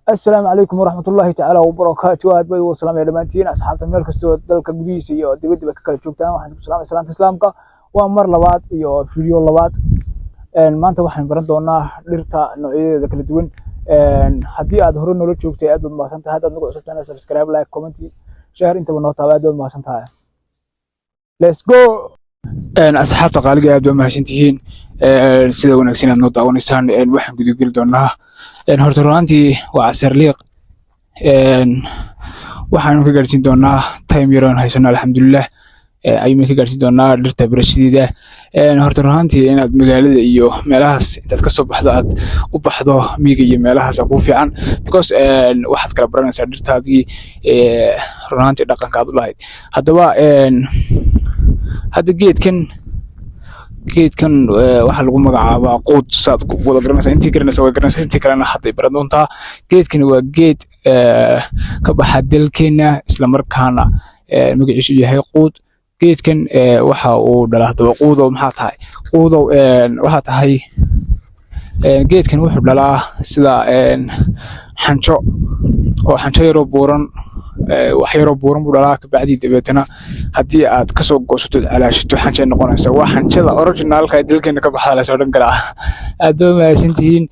السلام عليكم ورحمة الله تعالى وبركاته. أدبي والسلام يا دمانتين أصحاب الملك استوى دلك قديس يا دبي بكل شوكتان واحد سلام إسلامك ومر لبات يا فيديو لبات ما أنت واحد برندونا لرتا نوعية ذاك الدون هدي أظهرون نقول شوكتي أدب ما سنت هذا نقول سبتنا سبسكرايب لايك كومنتي شهر أنت بالنقطة أدب ما سنت هاي let's go. أصحاب تقاليد أدب ما شنتين سيدا ونكسين النقطة ونسان واحد قد يقول دونا horta runtii waa casar liiq waxaanu ka gaarsiin doonaa time yaroon haysano alxamdulilah ayuuna ka gaarsiin doonaa dhirta barashadeeda horta runtii inaad magaalada iyo meelahaas intaad ka soo baxdo aad u baxdo miyiga iyo meelahaas ku fiican because waxaad kala baranaysaa dhirtaadii runtii dhaqanka aad u lahayd haddaba hadda geedkan waxa lagu magacaabaa quud saad ku wada garanaysaa intii garanaysaa way garanaysaa intii kalena hadday baran doontaa geedkani waa geed ka baxa dalkeena isla markaana magaciisu yahay quud geedkan waxa uu dhalaa haddaba quudow maxaa tahay quudow waxaa tahay geedkan wuxuu dhalaa sida xanjo oo xanjo yaroo buuran wax yaroo buuran buu dhalaa kabacdii dabeetana haddii aad kasoo goosato calaashato xanjay noqonaysa waa xanjada originalka ee dalkeena ka baxda la soo dhan karaa aad oo mahadsantihiin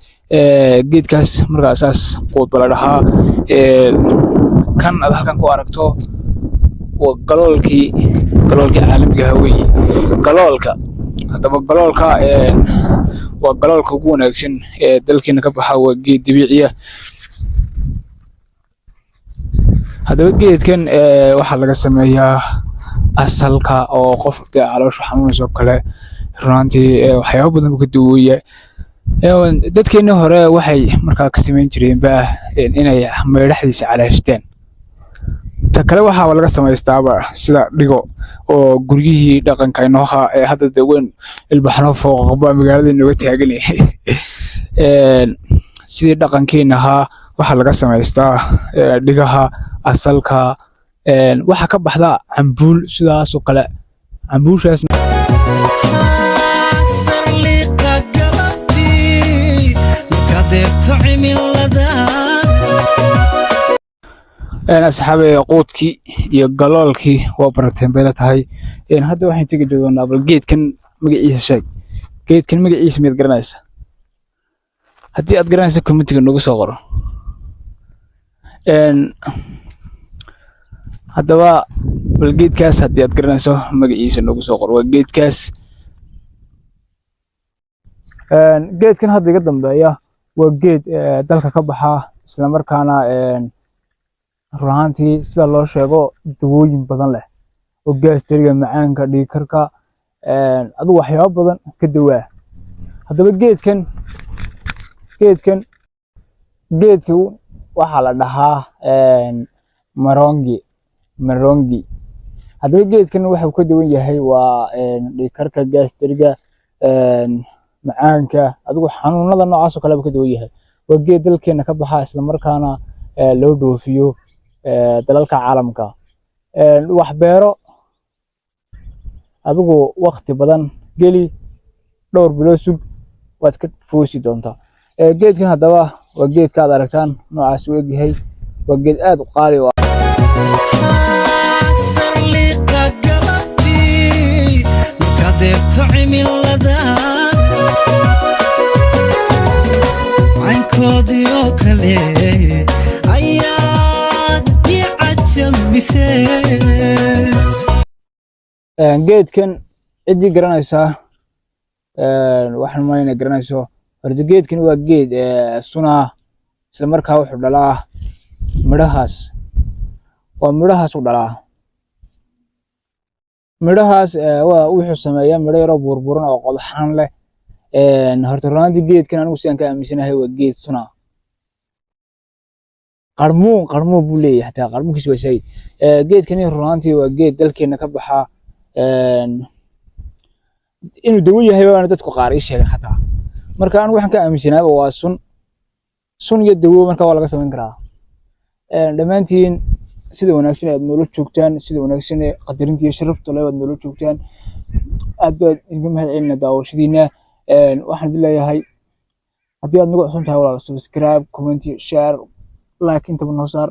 geedkaas markaasaas quud bala dhahaa kan aad halkan ku aragto waa galoolkii caalamiga ah weeye galoolka haddaba galoolka waa galoolka ugu wanaagsan ee dalkeena ka baxa waa geed dabiici ah haddaba geedkan waxaa laga sameeyaa asalka oo qofka caloosha xanuunayso kale runtii waxyaabo badan ka duwaya dadkeena hore waxay markaa ka sameyn jireen inay meedhaxdiisa calaashteen ta kale waxaa laga samaystaaba sida dhigo oo guryihii dhaqanka inooha ee hadda daweyn ilbaxno fooqba magaalada inooga taagan sidii dhaqankeena ahaa waxaa laga samaystaa dhigaha asalka waxa ka baxda cambuul sidaas oo kale cambuushaas asxaabe quudkii iyo galoolkii waa barateen bay la tahay hadda waxaan tegi doonaa bal geedkan magaciisa sheeg geedkan magaciisa miyaad garanaysa haddii aad garanaysa commentiga noogu soo qoro haddaba bal geedkaas haddii aad garanayso magaciisa noogu soo qoro waa geedkaas geedkan hadda iga dambeeya waa geed dalka ka baxa isla markaana run ahaantii sida loo sheego dawooyin badan leh oo gaasteriga macaanka dhiigkarka adigu waxyaabo badan ka dawaa haddaba geedkan waxaa la dhahaa marongi haddaba geedkan waxuu ka duwan yahay waa dhiigkarka gaasteriga macaanka adigu xanuunada noocaas oo kale ka duwan yahay waa geed dalkeena ka baxa isla markaana loo dhoofiyo dalalka caalamka wax beero adigu waqti badan geli dhowr bilood sug waad ka foosi doontaa geedkan haddaba waa geedka aad aragtaan noocaas u egyahay waa geed aad u qaali ah geedkan ciddii garanaysaa waxaan malayna garanayso horta geedkan waa geed sunaa isla markaa wuxuu dhalaa midhahaas waa midhahaas u dhalaa midhahaas wuxuu sameeyaa midho yaroo burburan oo qodxan leh horta runtii geedkan anigu sidaan ka aaminsanahay waa geed sunaa qarmuun buu leeyahay hataa qarmuunkiisu waa sayd geedkani runtii waa geed dalkeena ka baxa inuu dawo yahay waana dadku qaar ii sheegan hataa marka anigu waxaan ka aaminsanaaba waa sun iyo dawo marka waa laga samayn karaa dhammaantiin sida wanaagsan aad noola joogtaan sida wanaagsan qadarinta iyo sharafta leh aad noola joogtaan aad baad idinka mahadcelina daawashadiina waxaan idin leeyahay haddii aad nagu cusub tahay walaal subscribe comment share laakiin taba noo saar